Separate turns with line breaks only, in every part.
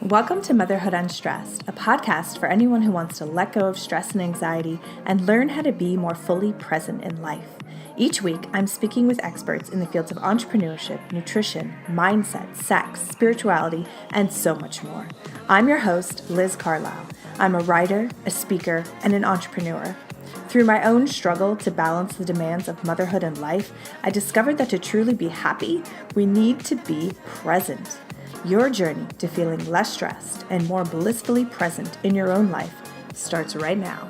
Welcome to Motherhood Unstressed, a podcast for anyone who wants to let go of stress and anxiety and learn how to be more fully present in life. Each week, I'm speaking with experts in the fields of entrepreneurship, nutrition, mindset, sex, spirituality, and so much more. I'm your host, Liz Carlisle. I'm a writer, a speaker, and an entrepreneur. Through my own struggle to balance the demands of motherhood and life, I discovered that to truly be happy, we need to be present. Your journey to feeling less stressed and more blissfully present in your own life starts right now.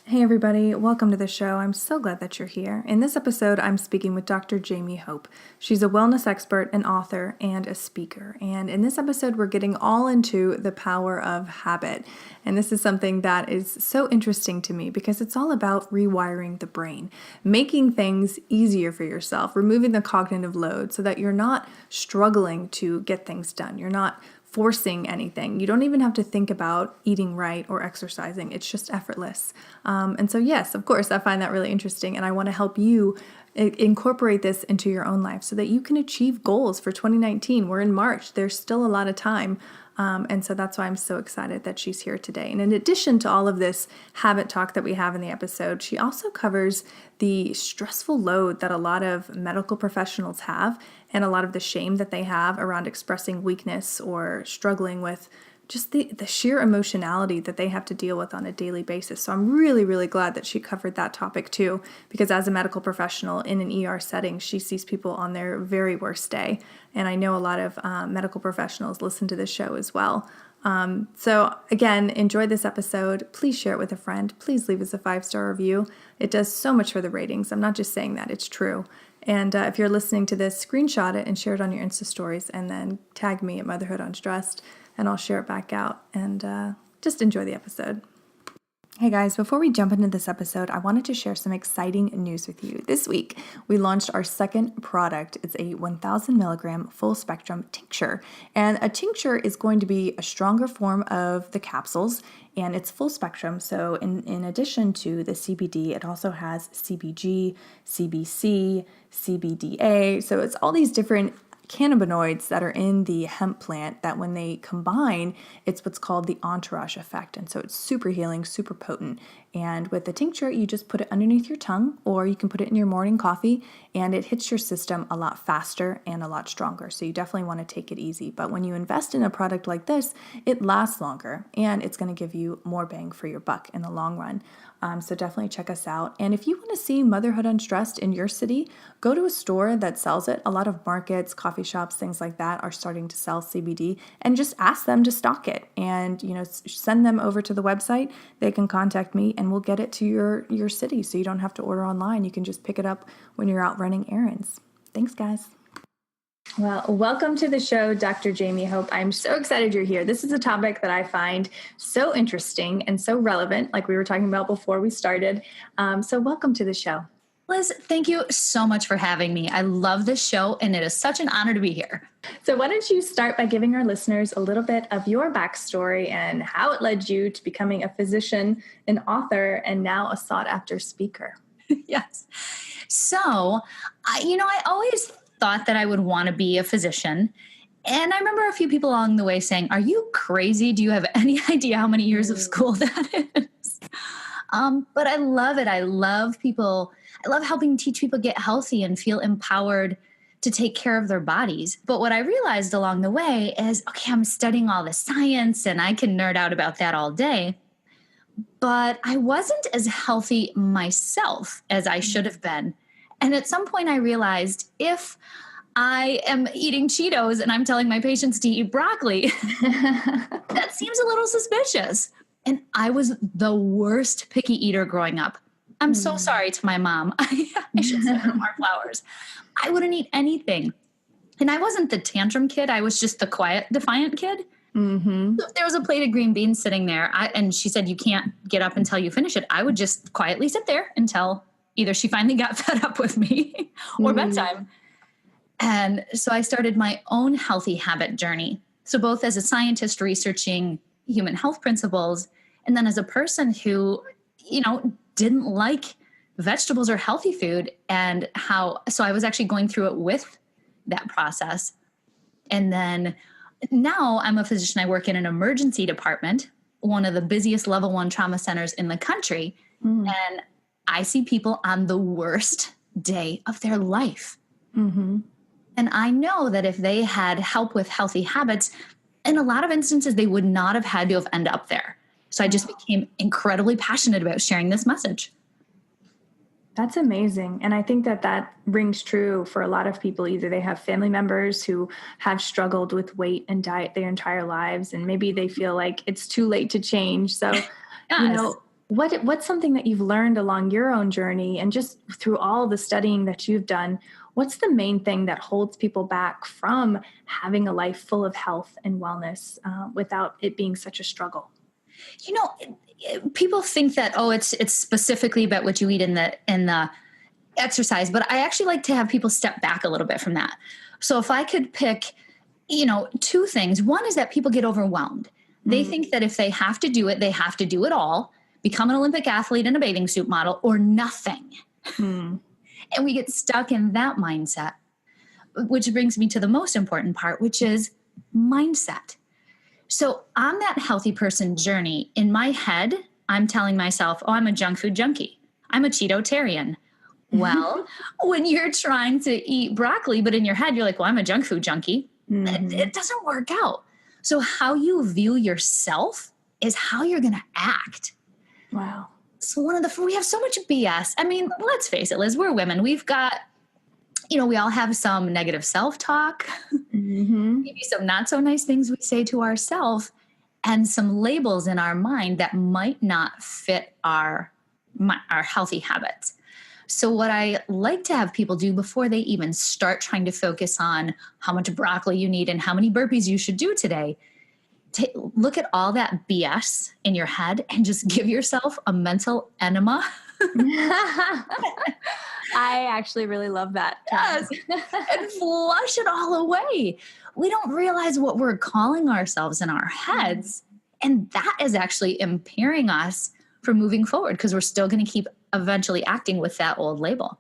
Hey everybody, welcome to the show. I'm so glad that you're here. In this episode, I'm speaking with Dr. Jaime Hope. She's a wellness expert, an author, and a speaker. And in this episode, we're getting all into the power of habit. And this is something that is so interesting to me because it's all about rewiring the brain, making things easier for yourself, removing the cognitive load so that you're not struggling to get things done. You're not forcing anything. You don't even have to think about eating right or exercising. It's just effortless. And so yes, of course, I find that really interesting. And I want to help you incorporate this into your own life so that you can achieve goals for 2019. We're in March. There's still a lot of time. And so that's why I'm so excited that she's here today. And in addition to all of this habit talk that we have in the episode, she also covers the stressful load that a lot of medical professionals have and a lot of the shame that they have around expressing weakness or struggling with just the sheer emotionality that they have to deal with on a daily basis. So I'm really, really glad that she covered that topic too, because as a medical professional in an ER setting, she sees people on their very worst day. And I know a lot of medical professionals listen to this show as well. So again, enjoy this episode. Please share it with a friend. Please leave us a 5-star review. It does so much for the ratings. I'm not just saying that, it's true. And if you're listening to this, screenshot it and share it on your Insta stories and then tag me at Motherhood Unstressed and I'll share it back out and just enjoy the episode. Hey guys, before we jump into this episode, I wanted to share some exciting news with you. This week, we launched our second product. It's a 1,000 milligram full spectrum tincture. And a tincture is going to be a stronger form of the capsules and it's full spectrum. So in addition to the CBD, it also has CBG, CBC, CBDA. So it's all these different cannabinoids that are in the hemp plant that when they combine, it's what's called the entourage effect. And so it's super healing, super potent. And with the tincture, you just put it underneath your tongue or you can put it in your morning coffee and it hits your system a lot faster and a lot stronger. So you definitely want to take it easy. But when you invest in a product like this, it lasts longer and it's going to give you more bang for your buck in the long run. So definitely check us out. And if you want to see Motherhood Unstressed in your city, go to a store that sells it. A lot of markets, coffee shops, things like that are starting to sell CBD and just ask them to stock it and, send them over to the website. They can contact me and we'll get it to your city. So you don't have to order online. You can just pick it up when you're out running errands. Thanks, guys. Well, welcome to the show, Dr. Jaime Hope. I'm so excited you're here. This is a topic that I find so interesting and so relevant, like we were talking about before we started. So welcome to the show.
Liz, thank you so much for having me. I love this show, and it is such an honor to be here.
So why don't you start by giving our listeners a little bit of your backstory and how it led you to becoming a physician, an author, and now a sought-after speaker?
Yes. So, I always thought that I would want to be a physician. And I remember a few people along the way saying, "Are you crazy? Do you have any idea how many years of school that is?" But I love it. I love people. I love helping teach people get healthy and feel empowered to take care of their bodies. But what I realized along the way is, okay, I'm studying all the science and I can nerd out about that all day. But I wasn't as healthy myself as I should have been. And at some point I realized if I am eating Cheetos and I'm telling my patients to eat broccoli, that seems a little suspicious. And I was the worst picky eater growing up. I'm so sorry to my mom. I should send her more flowers. I wouldn't eat anything. And I wasn't the tantrum kid. I was just the quiet, defiant kid. Mm-hmm. So if there was a plate of green beans sitting there and she said, "You can't get up until you finish it," I would just quietly sit there until either she finally got fed up with me or bedtime. And so I started my own healthy habit journey. So both as a scientist researching human health principles and then as a person who, didn't like vegetables are healthy food, and so I was actually going through it with that process. And then now I'm a physician. I work in an emergency department, one of the busiest level 1 trauma centers in the country. And I see people on the worst day of their life. And I know that if they had help with healthy habits, in a lot of instances, they would not have had to have ended up there. So I just became incredibly passionate about sharing this message.
That's amazing. And I think that that rings true for a lot of people. Either they have family members who have struggled with weight and diet their entire lives, and maybe they feel like it's too late to change. So,
Yes.
what's something that you've learned along your own journey and just through all the studying that you've done? What's the main thing that holds people back from having a life full of health and wellness without it being such a struggle?
People think that, it's specifically about what you eat in the exercise, but I actually like to have people step back a little bit from that. So if I could pick, 2 things. One is that people get overwhelmed. They think that if they have to do it, they have to do it all, become an Olympic athlete and a bathing suit model, or nothing. And we get stuck in that mindset, which brings me to the most important part, which is mindset. So on that healthy person journey, in my head, I'm telling myself, I'm a junk food junkie. I'm a Cheeto-tarian. Well, when you're trying to eat broccoli, but in your head, you're like, I'm a junk food junkie. It doesn't work out. So how you view yourself is how you're going to act.
Wow.
So we have so much BS. I mean, let's face it, Liz, we're women. We've got, we all have some negative self-talk, maybe some not so nice things we say to ourselves, and some labels in our mind that might not fit our healthy habits. So what I like to have people do before they even start trying to focus on how much broccoli you need and how many burpees you should do today, look at all that BS in your head and just give yourself a mental enema.
I actually really love that.
Yes. And flush it all away. We don't realize what we're calling ourselves in our heads. And that is actually impairing us from moving forward, because we're still going to keep eventually acting with that old label.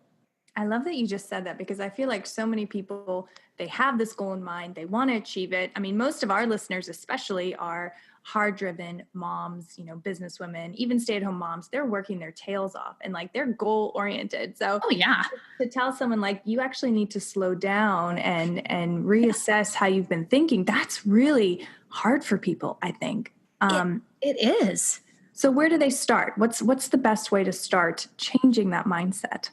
I love that you just said that, because I feel like so many people, they have this goal in mind. They want to achieve it. I mean, most of our listeners especially are hard-driven moms, businesswomen, even stay-at-home moms. They're working their tails off and like they're goal-oriented. So to tell someone like you actually need to slow down and reassess how you've been thinking, that's really hard for people, I think.
It is.
So where do they start? What's the best way to start changing that mindset?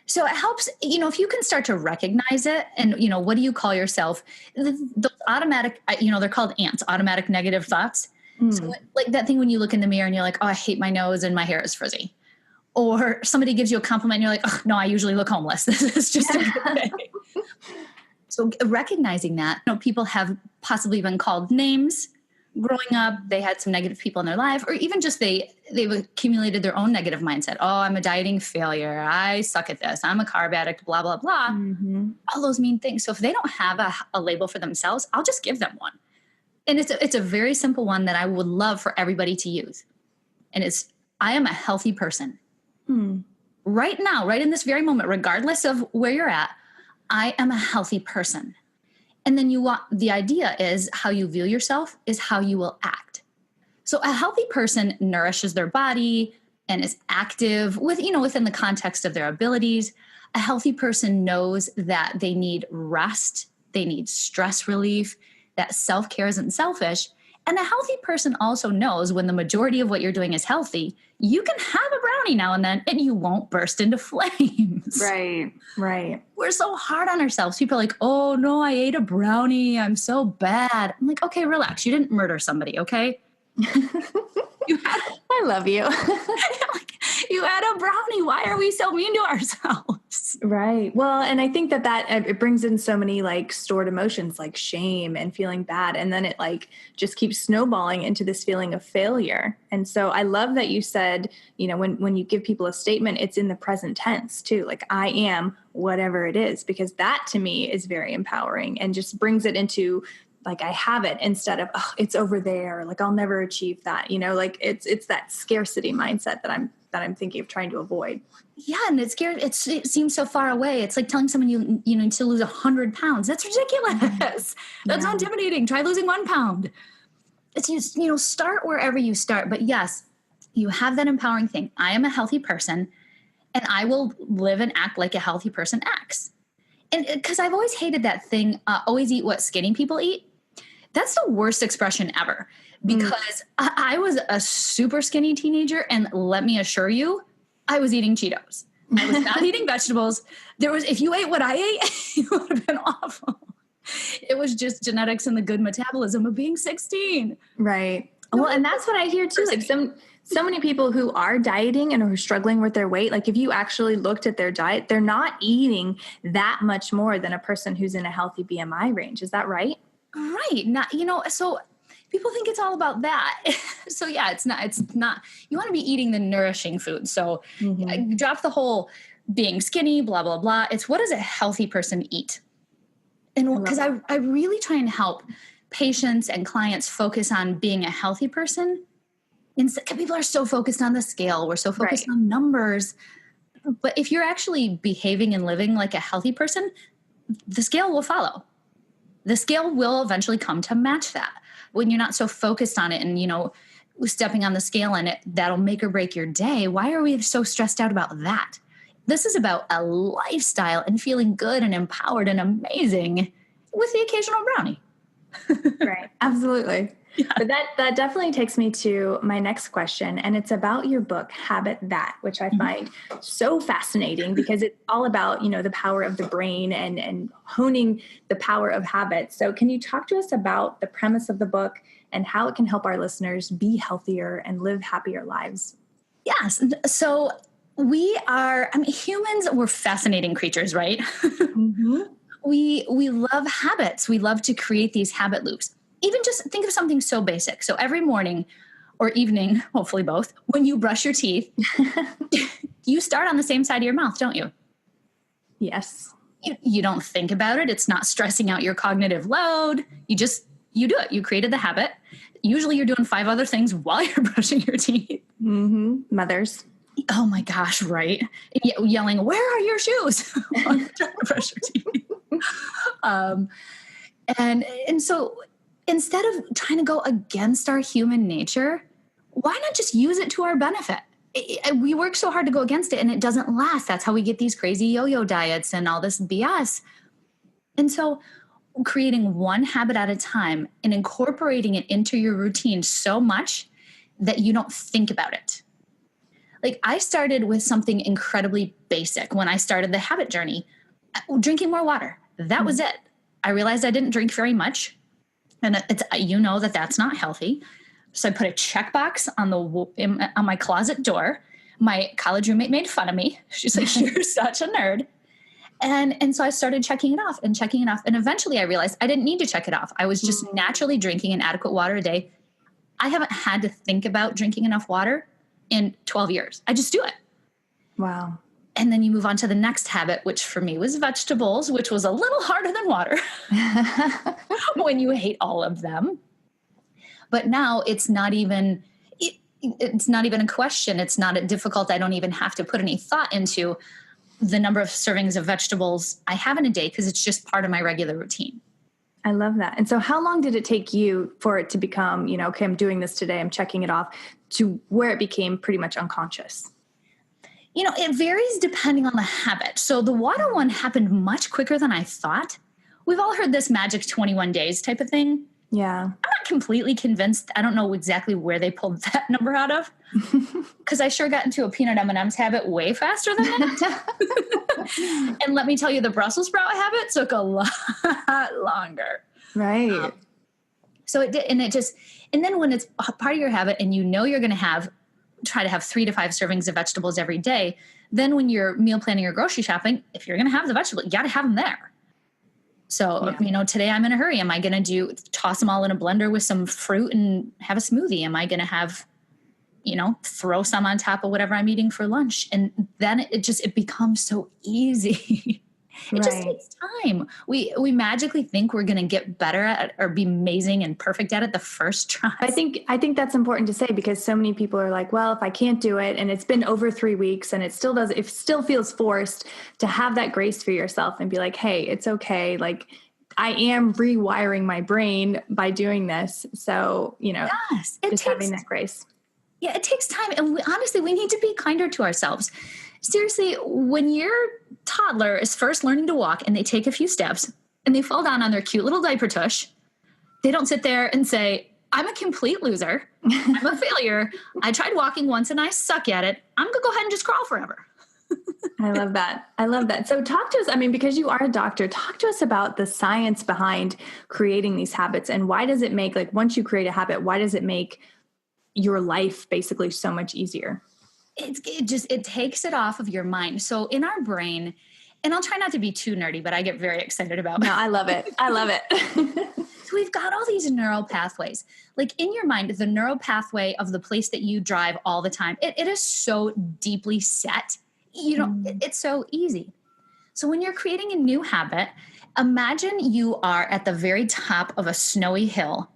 So it helps, if you can start to recognize it and, what do you call yourself? The automatic, they're called ants, automatic negative thoughts. So like that thing when you look in the mirror and you're like, I hate my nose and my hair is frizzy. Or somebody gives you a compliment and you're like, oh, no, I usually look homeless. This is just a good day. So recognizing that, people have possibly been called names. Growing up, they had some negative people in their life, or even just they've accumulated their own negative mindset. Oh, I'm a dieting failure. I suck at this. I'm a carb addict, blah, blah, blah. All those mean things. So if they don't have a label for themselves, I'll just give them one. And it's a very simple one that I would love for everybody to use. And it's, I am a healthy person. Right now, right in this very moment, regardless of where you're at, I am a healthy person. And then the idea is how you view yourself is how you will act. So a healthy person nourishes their body and is active within the context of their abilities. A healthy person knows that they need rest, they need stress relief, that self-care isn't selfish. And a healthy person also knows when the majority of what you're doing is healthy, you can have a brownie now and then and you won't burst into flames.
Right.
We're so hard on ourselves. People are like, oh no, I ate a brownie. I'm so bad. I'm like, okay, relax. You didn't murder somebody, okay?
I love you.
You had a brownie. Why are we so mean to ourselves?
Right. Well, and I think that it brings in so many like stored emotions like shame and feeling bad. And then it like just keeps snowballing into this feeling of failure. And so I love that you said, when you give people a statement, it's in the present tense too. Like I am whatever it is, because that to me is very empowering and just brings it into like I have it, instead of, oh, it's over there, like I'll never achieve that, like it's that scarcity mindset that I'm thinking of trying to avoid.
Yeah, and it's scary. It seems so far away. It's like telling someone you need to lose 100 pounds. That's ridiculous. That's so intimidating. Try losing 1 pound. It's just, start wherever you start. But yes, you have that empowering thing. I am a healthy person, and I will live and act like a healthy person acts. And because I've always hated that thing, always eat what skinny people eat. That's the worst expression ever, because I was a super skinny teenager, and let me assure you, I was eating Cheetos. I was not eating vegetables. If you ate what I ate, it would have been awful. It was just genetics and the good metabolism of being 16.
Right. Well, and that's what I hear too. Like so many people who are dieting and are struggling with their weight, like if you actually looked at their diet, they're not eating that much more than a person who's in a healthy BMI range. Is that right?
Right. Not, so people think it's all about that. So yeah, it's not, you want to be eating the nourishing food. So drop the whole being skinny, blah, blah, blah. It's, what does a healthy person eat? And because I really try and help patients and clients focus on being a healthy person. People are so focused on the scale. We're so focused on numbers. But if you're actually behaving and living like a healthy person, the scale will follow. The scale will eventually come to match that. When you're not so focused on it and, stepping on the scale and that'll make or break your day. Why are we so stressed out about that? This is about a lifestyle and feeling good and empowered and amazing with the occasional brownie.
Right. Absolutely. Yeah. But that definitely takes me to my next question. And it's about your book, Habit That, which I find so fascinating because it's all about, the power of the brain and honing the power of habit. So can you talk to us about the premise of the book and how it can help our listeners be healthier and live happier lives?
Yes. So humans, we're fascinating creatures, right? Mm-hmm. We love habits. We love to create these habit loops. Even just think of something so basic. So every morning or evening, hopefully both, when you brush your teeth, you start on the same side of your mouth, don't you?
Yes.
You don't think about it. It's not stressing out your cognitive load. You do it. You created the habit. Usually you're doing 5 other things while you're brushing your teeth.
Mm-hmm. Mothers.
Oh my gosh, right. Yelling, where are your shoes? While you're trying to brush your teeth. And so instead of trying to go against our human nature, why not just use it to our benefit? We work so hard to go against it and it doesn't last. That's how we get these crazy yo-yo diets and all this BS. And so creating one habit at a time and incorporating it into your routine so much that you don't think about it. Like I started with something incredibly basic when I started the habit journey, drinking more water. That was it. I realized I didn't drink very much. And that's not healthy. So I put a checkbox on my closet door. My college roommate made fun of me. She's like, you're such a nerd. And so I started checking it off. And eventually I realized I didn't need to check it off. I was just naturally drinking an adequate water a day. I haven't had to think about drinking enough water in 12 years. I just do it.
Wow.
And then you move on to the next habit, which for me was vegetables, which was a little harder than water when you hate all of them. But now it's not even a question. It's not difficult. I don't even have to put any thought into the number of servings of vegetables I have in a day because it's just part of my regular routine.
I love that. And so how long did it take you for it to become, okay, I'm doing this today, I'm checking it off, to where it became pretty much unconscious?
It varies depending on the habit. So the water one happened much quicker than I thought. We've all heard this magic 21 days type of thing.
Yeah.
I'm not completely convinced. I don't know exactly where they pulled that number out of because I sure got into a peanut M&Ms habit way faster than that. And let me tell you, the Brussels sprout habit took a lot longer.
Right.
So it did. And then when it's part of your habit and you're going to try to have 3 to 5 servings of vegetables every day, then when you're meal planning or grocery shopping, if you're going to have the vegetables, you got to have them there. So, today I'm in a hurry. Am I going to toss them all in a blender with some fruit and have a smoothie? Am I going to have, throw some on top of whatever I'm eating for lunch? And then it becomes so easy. It just
Right.
takes time. We magically think we're going to get better at it or be amazing and perfect at it the first try.
I think that's important to say, because so many people are like, well, if I can't do it and it's been over 3 weeks and it still feels forced, to have that grace for yourself and be like, hey, it's okay. Like, I am rewiring my brain by doing this. So,
Yes, it
just
takes
having that grace.
Yeah, it takes time. And honestly, we need to be kinder to ourselves. Seriously, when your toddler is first learning to walk and they take a few steps and they fall down on their cute little diaper tush, they don't sit there and say, I'm a complete loser. I'm a failure. I tried walking once and I suck at it. I'm going to go ahead and just crawl forever.
I love that. I love that. So talk to us. I mean, because you are a doctor, talk to us about the science behind creating these habits, and why does it make, like, once you create a habit, why does it make your life basically so much easier?
It takes it off of your mind. So in our brain, and I'll try not to be too nerdy, but I get very excited about
No, I love it. I love it.
So we've got all these neural pathways. Like in your mind, the neural pathway of the place that you drive all the time, it is so deeply set. It's so easy. So when you're creating a new habit, imagine you are at the very top of a snowy hill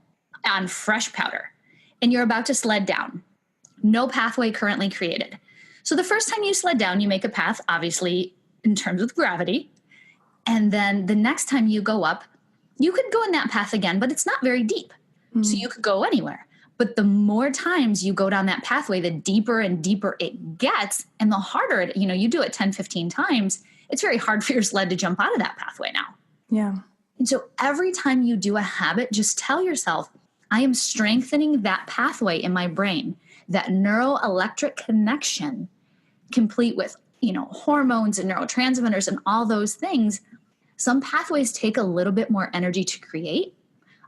on fresh powder and you're about to sled down. No pathway currently created. So the first time you sled down, you make a path, obviously, in terms of gravity. And then the next time you go up, you could go in that path again, but it's not very deep. So you could go anywhere. But the more times you go down that pathway, the deeper and deeper it gets, and the harder it, you do it 10, 15 times, it's very hard for your sled to jump out of that pathway now.
Yeah.
And so every time you do a habit, just tell yourself, I am strengthening that pathway in my brain, that neuroelectric connection, complete with, hormones and neurotransmitters and all those things. Some pathways take a little bit more energy to create,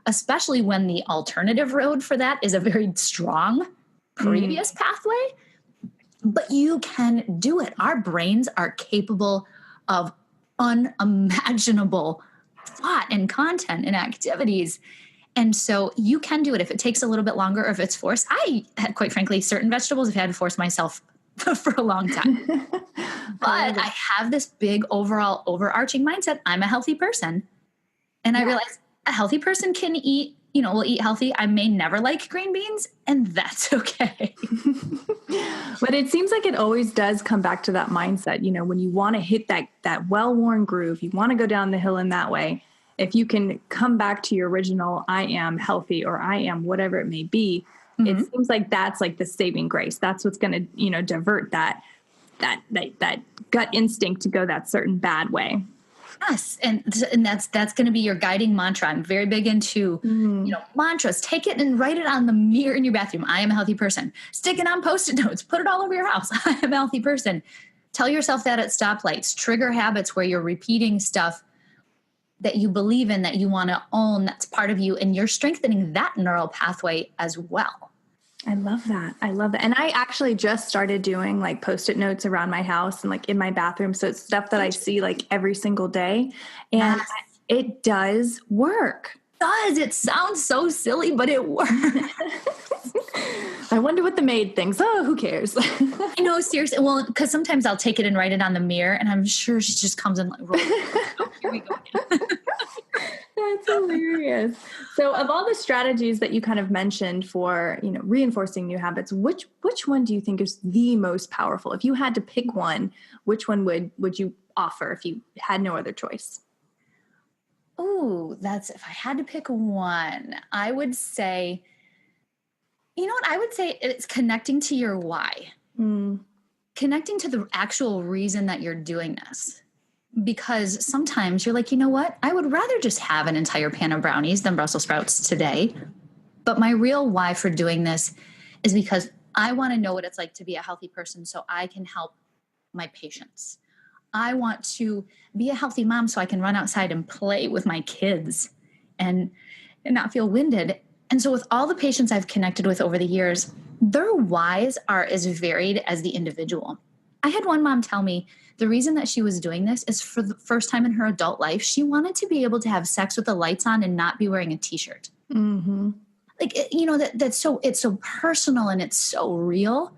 especially when the alternative road for that is a very strong previous pathway. But you can do it. Our brains are capable of unimaginable thought and content and activities. And so you can do it if it takes a little bit longer or if it's forced. Quite frankly, certain vegetables I've had to force myself for a long time. But I have this big overall overarching mindset. I'm a healthy person. And I realize a healthy person can eat, will eat healthy. I may never like green beans, and that's okay.
But it seems like it always does come back to that mindset. When you want to hit that well-worn groove, you want to go down the hill in that way. If you can come back to your original, I am healthy, or I am whatever it may be, it seems like that's like the saving grace. That's what's going to, divert that gut instinct to go that certain bad way.
Yes. And that's going to be your guiding mantra. I'm very big into, mantras. Take it and write it on the mirror in your bathroom. I am a healthy person. Stick it on Post-it notes. Put it all over your house. I am a healthy person. Tell yourself that at stoplights. Trigger habits where you're repeating stuff that you believe in, that you want to own, that's part of you, and you're strengthening that neural pathway as well.
I love that. And I actually just started doing like Post-it notes around my house and like in my bathroom. So it's stuff that I see like every single day. And it does work.
It sounds so silly, but it works.
I wonder what the maid thinks. Oh, who cares?
I know, seriously. Well, because sometimes I'll take it and write it on the mirror, and I'm sure she just comes in like, oh, here we go again.
That's hilarious. So of all the strategies that you kind of mentioned for, reinforcing new habits, which one do you think is the most powerful? If you had to pick one, which one would you offer if you had no other choice?
Oh, if I had to pick one, I would say, I would say it's connecting to your why. Connecting to the actual reason that you're doing this. Because sometimes you're like, you know what? I would rather just have an entire pan of brownies than Brussels sprouts today. But my real why for doing this is because I want to know what it's like to be a healthy person so I can help my patients. I want to be a healthy mom so I can run outside and play with my kids and not feel winded. And so with all the patients I've connected with over the years, their whys are as varied as the individual. I had one mom tell me the reason that she was doing this is for the first time in her adult life, she wanted to be able to have sex with the lights on and not be wearing a t-shirt. Like, it's so personal and it's so real.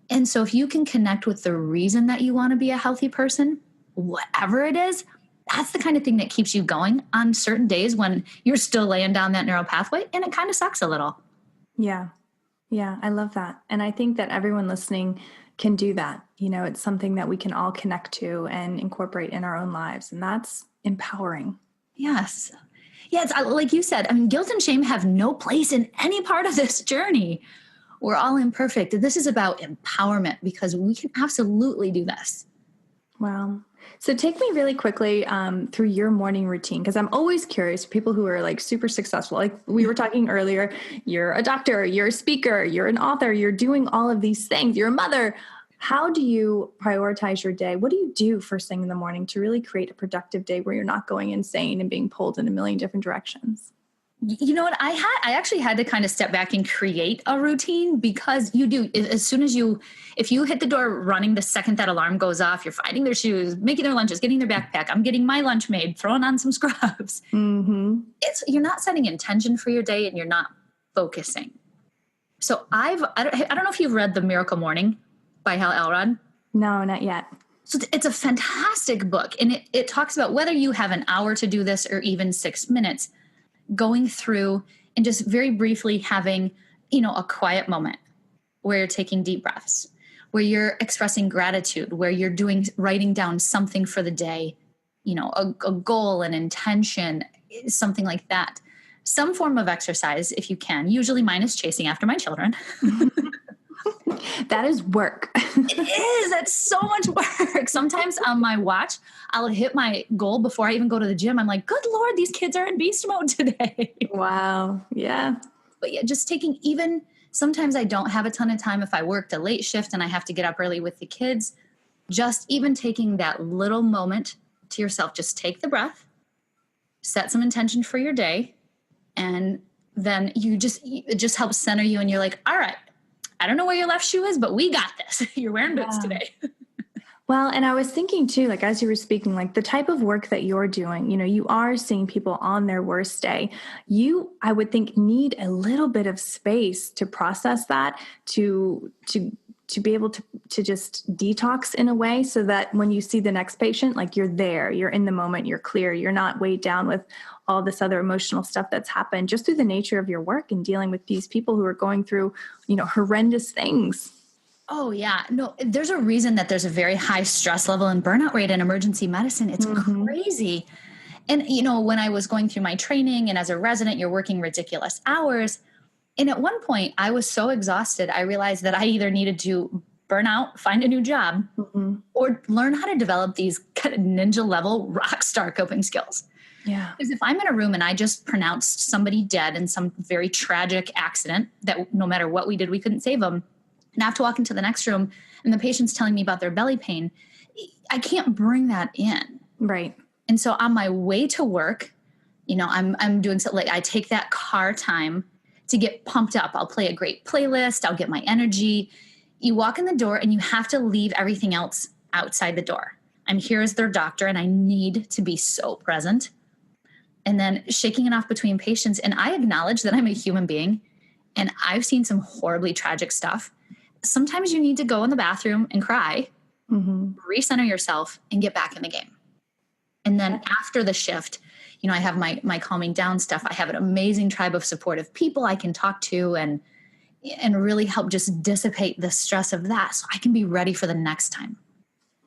And so if you can connect with the reason that you want to be a healthy person, whatever it is, that's the kind of thing that keeps you going on certain days when you're still laying down that neural pathway and it kind of sucks a little.
Yeah. Yeah. I love that. And I think that everyone listening can do that. It's something that we can all connect to and incorporate in our own lives. And that's empowering.
Yes. Yeah. It's like you said, I mean, guilt and shame have no place in any part of this journey. We're all imperfect. This is about empowerment because we can absolutely do this.
Wow. So take me really quickly through your morning routine, because I'm always curious, people who are like super successful, like we were talking earlier, you're a doctor, you're a speaker, you're an author, you're doing all of these things, you're a mother. How do you prioritize your day? What do you do first thing in the morning to really create a productive day where you're not going insane and being pulled in a million different directions?
You know what? I actually had to kind of step back and create a routine because you do, as soon as if you hit the door running the second that alarm goes off, you're finding their shoes, making their lunches, getting their backpack. I'm getting my lunch made, throwing on some scrubs.
Mm-hmm.
You're not setting intention for your day and you're not focusing. So I don't know if you've read The Miracle Morning by Hal Elrod.
No, not yet.
So it's a fantastic book. And it talks about whether you have an hour to do this or even 6 minutes, going through and just very briefly having, a quiet moment where you're taking deep breaths, where you're expressing gratitude, where you're writing down something for the day, a goal, an intention, something like that. Some form of exercise, if you can. Usually mine is chasing after my children.
That is work.
It is. That's so much work. Sometimes on my watch, I'll hit my goal before I even go to the gym. I'm like, good Lord, these kids are in beast mode today.
Wow. Yeah.
But yeah, just sometimes I don't have a ton of time if I worked a late shift and I have to get up early with the kids. Just even taking that little moment to yourself, just take the breath, set some intention for your day. And then it just helps center you. And you're like, all right, I don't know where your left shoe is, but we got this. You're wearing boots today.
Well, and I was thinking too, like, as you were speaking, like the type of work that you're doing, you are seeing people on their worst day. I would think, need a little bit of space to process that, to be able to just detox in a way so that when you see the next patient, like you're there, you're in the moment, you're clear, you're not weighed down with all this other emotional stuff that's happened just through the nature of your work and dealing with these people who are going through, horrendous things.
Oh yeah. No, there's a reason that there's a very high stress level and burnout rate in emergency medicine. It's crazy. And, when I was going through my training and as a resident, you're working ridiculous hours. And at one point I was so exhausted, I realized that I either needed to burn out, find a new job, or learn how to develop these kind of ninja level rock star coping skills.
Yeah.
Because if I'm in a room and I just pronounced somebody dead in some very tragic accident that no matter what we did, we couldn't save them, and I have to walk into the next room and the patient's telling me about their belly pain, I can't bring that in.
Right.
And so on my way to work, I'm doing something like I take that car time to get pumped up. I'll play a great playlist. I'll get my energy. You walk in the door and you have to leave everything else outside the door. I'm here as their doctor and I need to be so present. And then shaking it off between patients. And I acknowledge that I'm a human being and I've seen some horribly tragic stuff. Sometimes you need to go in the bathroom and cry, recenter yourself and get back in the game. And then after the shift, I have my calming down stuff. I have an amazing tribe of supportive people I can talk to and really help just dissipate the stress of that so I can be ready for the next time.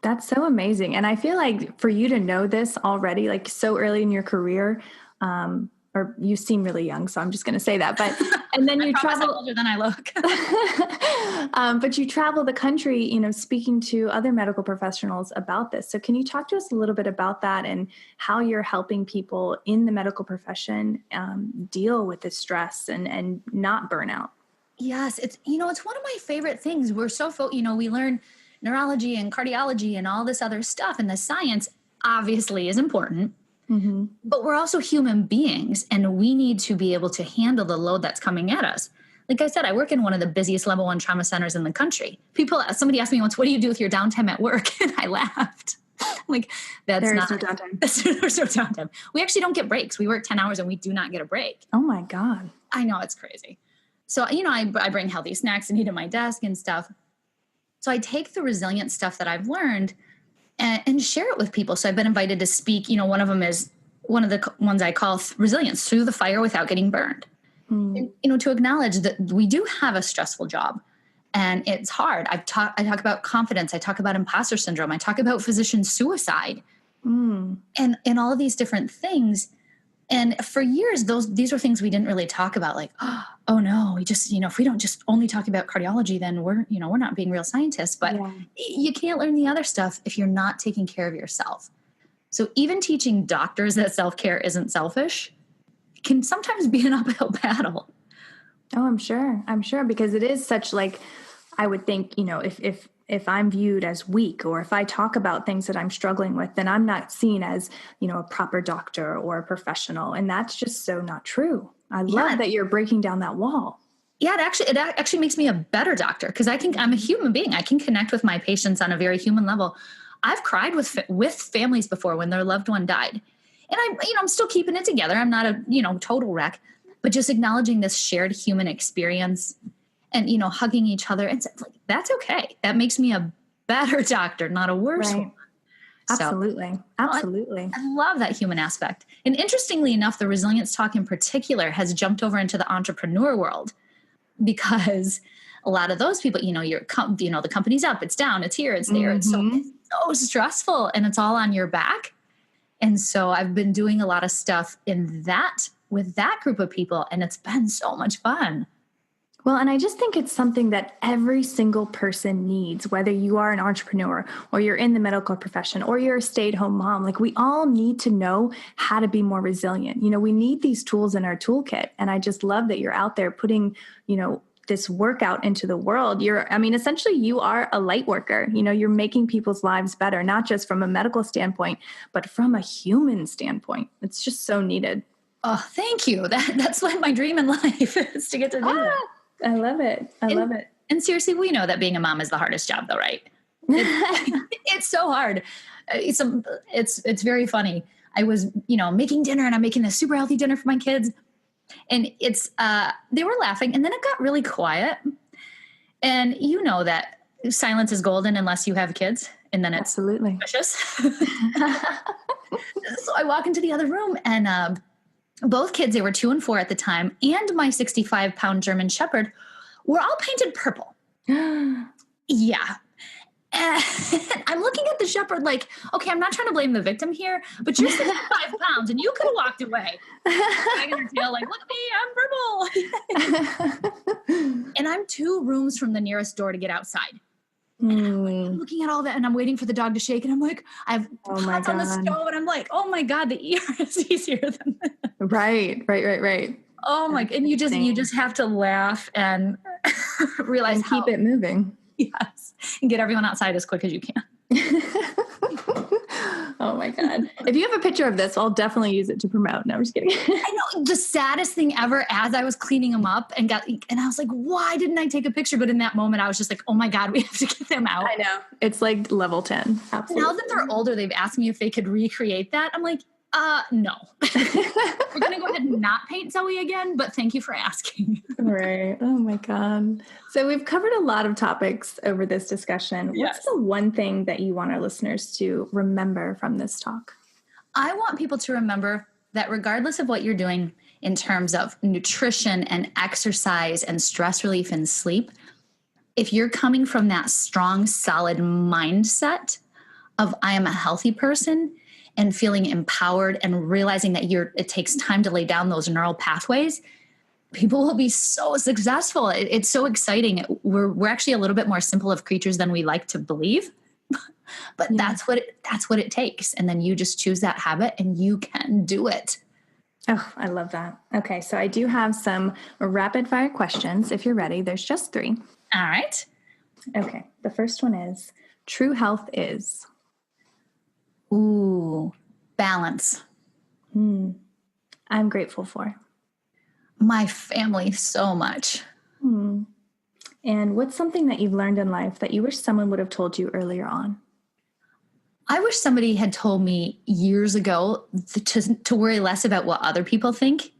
That's so amazing. And I feel like for you to know this already, like so early in your career, or you seem really young, so I'm just going to say that, but, and then you travel
older than I look,
but you travel the country, speaking to other medical professionals about this. So can you talk to us a little bit about that and how you're helping people in the medical profession deal with the stress and not burnout?
Yes. It's one of my favorite things. We're so, we learn neurology and cardiology and all this other stuff. And the science obviously is important, but we're also human beings and we need to be able to handle the load that's coming at us. Like I said, I work in one of the busiest level 1 trauma centers in the country. Somebody asked me once, what do you do with your downtime at work? And I laughed. Like, there's no downtime. There's no downtime. We actually don't get breaks. We work 10 hours and we do not get a break.
Oh my God.
I know, it's crazy. So, I bring healthy snacks and eat at my desk and stuff. So I take the resilient stuff that I've learned and share it with people. So I've been invited to speak. One of them is one of the ones I call resilience, through the fire without getting burned. And, to acknowledge that we do have a stressful job and it's hard. I talk about confidence. I talk about imposter syndrome. I talk about physician suicide and all of these different things. And for years, these were things we didn't really talk about. Like, oh no, we just, if we don't just only talk about cardiology, then we're not being real scientists. But you can't learn the other stuff if you're not taking care of yourself. So even teaching doctors that self-care isn't selfish can sometimes be an uphill battle.
Oh, I'm sure, because it is such, like, I would think, if I'm viewed as weak, or if I talk about things that I'm struggling with, then I'm not seen as, a proper doctor or a professional. And that's just so not true. I love that you're breaking down that wall.
Yeah, it actually makes me a better doctor, because I'm a human being. I can connect with my patients on a very human level. I've cried with families before when their loved one died. And I'm still keeping it together. I'm not a, total wreck, but just acknowledging this shared human experience and, hugging each other. And like, that's okay. That makes me a better doctor, not a worse one.
Absolutely.
So,
Absolutely.
I love that human aspect. And interestingly enough, the resilience talk in particular has jumped over into the entrepreneur world, because a lot of those people, the company's up, it's down, it's here, it's there. It's so stressful and it's all on your back. And so I've been doing a lot of stuff with that group of people, and it's been so much fun.
Well, and I just think it's something that every single person needs, whether you are an entrepreneur or you're in the medical profession or you're a stay-at-home mom. Like, we all need to know how to be more resilient. We need these tools in our toolkit. And I just love that you're out there putting, this workout into the world. Essentially you are a light worker. You're making people's lives better, not just from a medical standpoint, but from a human standpoint. It's just so needed.
Oh, thank you. That's like my dream in life, is to get to do that.
I love it. I love it.
And seriously, we know that being a mom is the hardest job though, right? It's so hard. It's very funny. I was, making dinner, and I'm making this super healthy dinner for my kids. And they were laughing, and then it got really quiet. And that silence is golden unless you have kids, and then it's
absolutely
precious. So I walk into the other room, and both kids, they were 2 and 4 at the time, and my 65-pound German Shepherd were all painted purple. Yeah. And I'm looking at the shepherd like, okay, I'm not trying to blame the victim here, but you're 65 pounds and you could have walked away. Wagging her tail like, look at me, I'm purple. And I'm 2 rooms from the nearest door to get outside. I'm looking at all that, and I'm waiting for the dog to shake, and I'm like, I have pots on the stove, and I'm like, oh my God, the ear is easier than this.
Right.
Oh my, and you just have to laugh and realize
and keep it moving.
Yes. And get everyone outside as quick as you can.
Oh my God. If you have a picture of this, I'll definitely use it to promote. No, I'm just kidding.
I know, the saddest thing ever, as I was cleaning them up and I was like, why didn't I take a picture? But in that moment, I was just like, oh my God, we have to get them out.
I know. It's like level 10. Absolutely.
Now that they're older, they've asked me if they could recreate that. I'm like, no. We're going to go ahead and not paint Zoe again, but thank you for asking.
Right. Oh my God. So we've covered a lot of topics over this discussion.
Yes.
What's the one thing that you want our listeners to remember from this talk?
I want people to remember that regardless of what you're doing in terms of nutrition and exercise and stress relief and sleep, if you're coming from that strong, solid mindset of I am a healthy person, and feeling empowered and realizing that it takes time to lay down those neural pathways, people will be so successful. It's so exciting. We're actually a little bit more simple of creatures than we like to believe, but that's what it takes. And then you just choose that habit and you can do it.
Oh, I love that. Okay. So I do have some rapid fire questions. If you're ready, there's just 3.
All right.
Okay. The first one is, true health is...
Ooh, balance.
I'm grateful for
my family so much.
And what's something that you've learned in life that you wish someone would have told you earlier on?
I wish somebody had told me years ago to worry less about what other people think,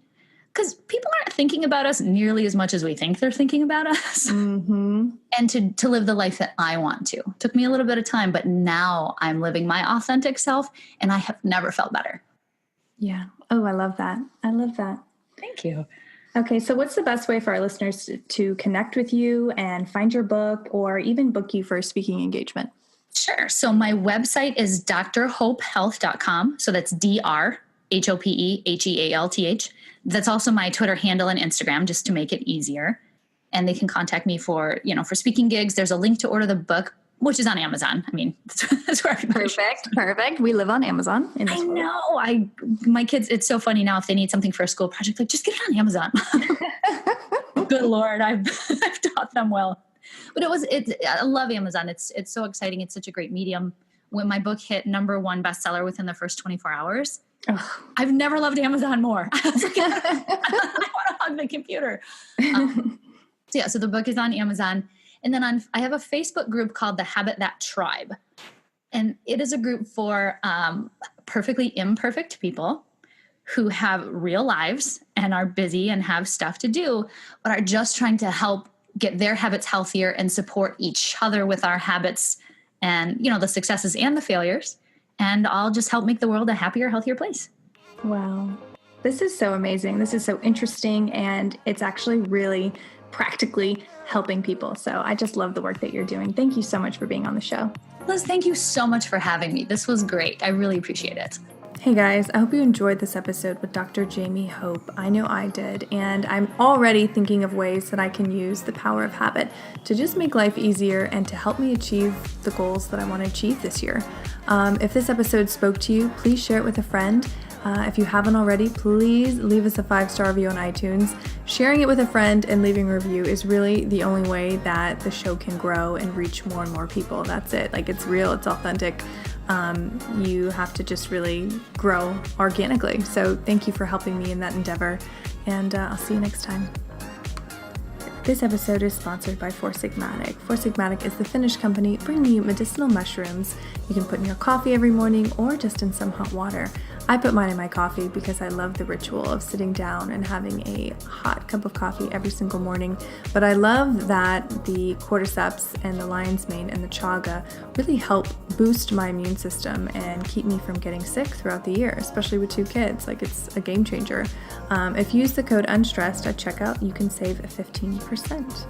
because people aren't thinking about us nearly as much as we think they're thinking about us.
Mm-hmm.
And to live the life that I want to. Took me a little bit of time, but now I'm living my authentic self, and I have never felt better.
Yeah. Oh, I love that. I love that.
Thank you.
Okay, so what's the best way for our listeners to connect with you and find your book or even book you for a speaking engagement?
Sure. So my website is drhopehealth.com. So that's DRHOPEHEALTH. That's also my Twitter handle and Instagram, just to make it easier. And they can contact me for speaking gigs. There's a link to order the book, which is on Amazon. I mean, that's where everybody
Perfect. We live on Amazon in this world.
know. My kids, it's so funny now if they need something for a school project, like just get it on Amazon. Good Lord, I've taught them well. But I love Amazon. It's so exciting. It's such a great medium. When my book hit #1 bestseller within the first 24 hours, I've never loved Amazon more. I was like, I want to hug the computer. So the book is on Amazon. And then I have a Facebook group called the Habit That Tribe. And it is a group for perfectly imperfect people who have real lives and are busy and have stuff to do, but are just trying to help get their habits healthier and support each other with our habits and, the successes and the failures. And I'll just help make the world a happier, healthier place.
Wow. This is so amazing. This is so interesting. And it's actually really practically helping people. So I just love the work that you're doing. Thank you so much for being on the show.
Liz, thank you so much for having me. This was great. I really appreciate it.
Hey guys, I hope you enjoyed this episode with Dr. Jaime Hope. I know I did, and I'm already thinking of ways that I can use the power of habit to just make life easier and to help me achieve the goals that I want to achieve this year. If this episode spoke to you, please share it with a friend. If you haven't already, please leave us a 5-star review on iTunes. Sharing it with a friend and leaving a review is really the only way that the show can grow and reach more and more people. That's it. It's real, it's authentic. You have to just really grow organically. So thank you for helping me in that endeavor, and I'll see you next time. This episode is sponsored by Four Sigmatic. Four Sigmatic is the Finnish company bringing you medicinal mushrooms you can put in your coffee every morning or just in some hot water. I put mine in my coffee because I love the ritual of sitting down and having a hot cup of coffee every single morning. But I love that the cordyceps and the lion's mane and the chaga really help boost my immune system and keep me from getting sick throughout the year, especially with 2 kids. It's a game changer. If you use the code UNSTRESSED at checkout, you can save 15%.